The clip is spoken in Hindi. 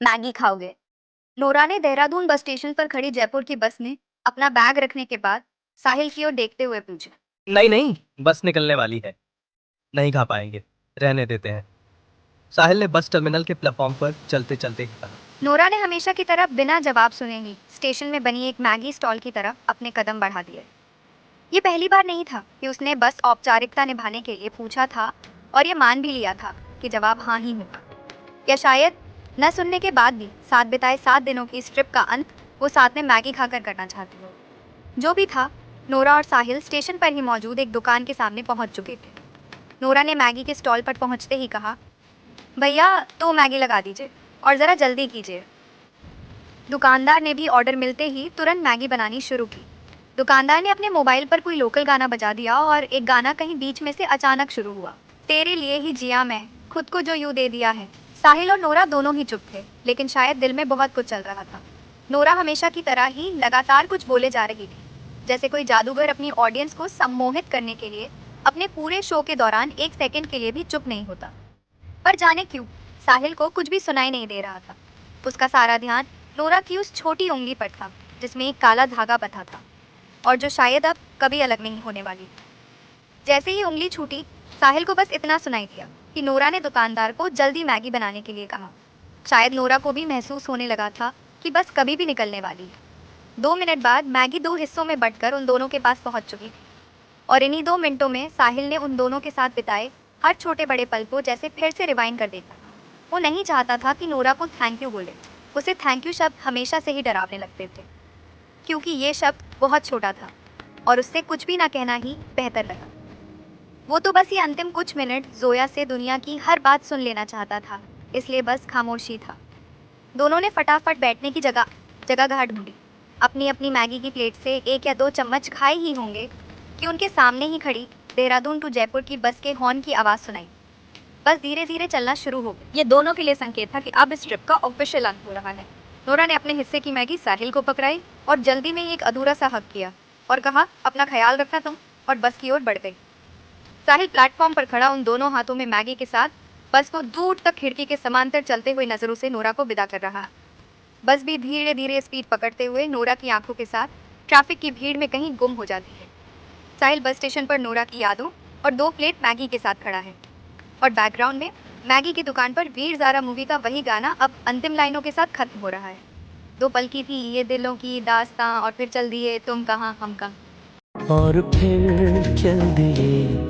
मैगी खाओगे? नोरा ने देहरादून बस स्टेशन पर खड़ी जयपुर की बस में अपना बैग रखने के बाद साहिल की ओर देखते हुए पूछा। नहीं नहीं, बस निकलने वाली है। नहीं खा पाएंगे, रहने देते हैं। साहिल ने बस टर्मिनल के प्लेटफॉर्म पर चलते चलते ही कहा। नोरा ने हमेशा की तरह बिना जवाब सुने ही स्टेशन में बनी एक मैगी स्टॉल की तरफ अपने कदम बढ़ा दिए। ये पहली बार नहीं था कि उसने बस औपचारिकता निभाने के लिए पूछा था और ये मान भी लिया था कि जवाब हाँ ही होगा। या शायद न सुनने के बाद भी साथ बिताए 7 दिनों की इस ट्रिप का अंत वो साथ में मैगी खाकर करना चाहती हो। जो भी था, नोरा और साहिल स्टेशन पर ही मौजूद एक दुकान के सामने पहुंच चुके थे। नोरा ने मैगी के स्टॉल पर पहुंचते ही कहा, भैया 2 मैगी लगा दीजिए और ज़रा जल्दी कीजिए। दुकानदार ने भी ऑर्डर मिलते ही तुरंत मैगी बनानी शुरू की। दुकानदार ने अपने मोबाइल पर कोई लोकल गाना बजा दिया और एक गाना कहीं बीच में से अचानक शुरू हुआ। तेरे लिए ही जिया मैं, खुद को जो यूं दे दिया है। साहिल और नोरा दोनों ही चुप थे, लेकिन शायद दिल में बहुत कुछ चल रहा था। नोरा हमेशा की तरह ही लगातार कुछ बोले जा रही थी, जैसे कोई जादूगर अपनी ऑडियंस को सम्मोहित करने के लिए अपने पूरे शो के दौरान 1 सेकंड के लिए भी चुप नहीं होता। पर जाने क्यों, साहिल को कुछ भी सुनाई नहीं दे रहा था। उसका सारा ध्यान नोरा की उस छोटी उंगली पर था, जिसमें एक काला धागा बंधा था और जो शायद अब कभी अलग नहीं होने वाली। जैसे ही उंगली छूटी, साहिल को बस इतना सुनाई दिया कि नोरा ने दुकानदार को जल्दी मैगी बनाने के लिए कहा। शायद नोरा को भी महसूस होने लगा था कि बस कभी भी निकलने वाली है। 2 मिनट बाद मैगी 2 हिस्सों में बंटकर उन दोनों के पास पहुंच चुकी थी और इन्हीं 2 मिनटों में साहिल ने उन दोनों के साथ बिताए हर छोटे बड़े पल को जैसे फिर से रिवाइंड कर देता। वो नहीं चाहता था कि नोरा को थैंक यू बोले। उसे थैंक यू शब्द हमेशा से ही डरावने लगते थे, क्योंकि ये शब्द बहुत छोटा था और उससे कुछ भी ना कहना ही बेहतर लगा। वो तो बस ये अंतिम कुछ मिनट जोया से दुनिया की हर बात सुन लेना चाहता था, इसलिए बस खामोशी था। दोनों ने फटाफट बैठने की जगह जगह घाट ढूंढी। अपनी अपनी मैगी की प्लेट से 1 या 2 चम्मच खाए ही होंगे कि उनके सामने ही खड़ी देहरादून टू जयपुर की बस के हॉर्न की आवाज़ सुनाई। बस धीरे धीरे चलना शुरू हो गया। ये दोनों के लिए संकेत था कि अब इस ट्रिप का ऑफिशियल अंत हो रहा है। नोरा ने अपने हिस्से की मैगी साहिल को पकड़ाई और जल्दी में ही एक अधूरा सा हक किया और कहा, अपना ख्याल रखना तुम, और बस की ओर बढ़ गई। साहिल प्लेटफॉर्म पर खड़ा उन दोनों हाथों में मैगी के साथ बस को दूर तक खिड़की के समांतर चलते हुए नजरों से नोरा को विदा कर रहा। बस भी धीरे धीरे स्पीड पकड़ते हुए नोरा की आंखों के साथ ट्रैफिक की भीड़ में कहीं गुम हो जाती है। साहिल बस स्टेशन पर नोरा की यादों और 2 प्लेट मैगी के साथ खड़ा है और बैकग्राउंड में मैगी की दुकान पर वीर ज़ारा मूवी का वही गाना अब अंतिम लाइनों के साथ खत्म हो रहा है। 2 पल की थी ये दिलों की दास्तां और फिर चल दिए तुम कहाँ हम कहाँ। और फिर चल दिए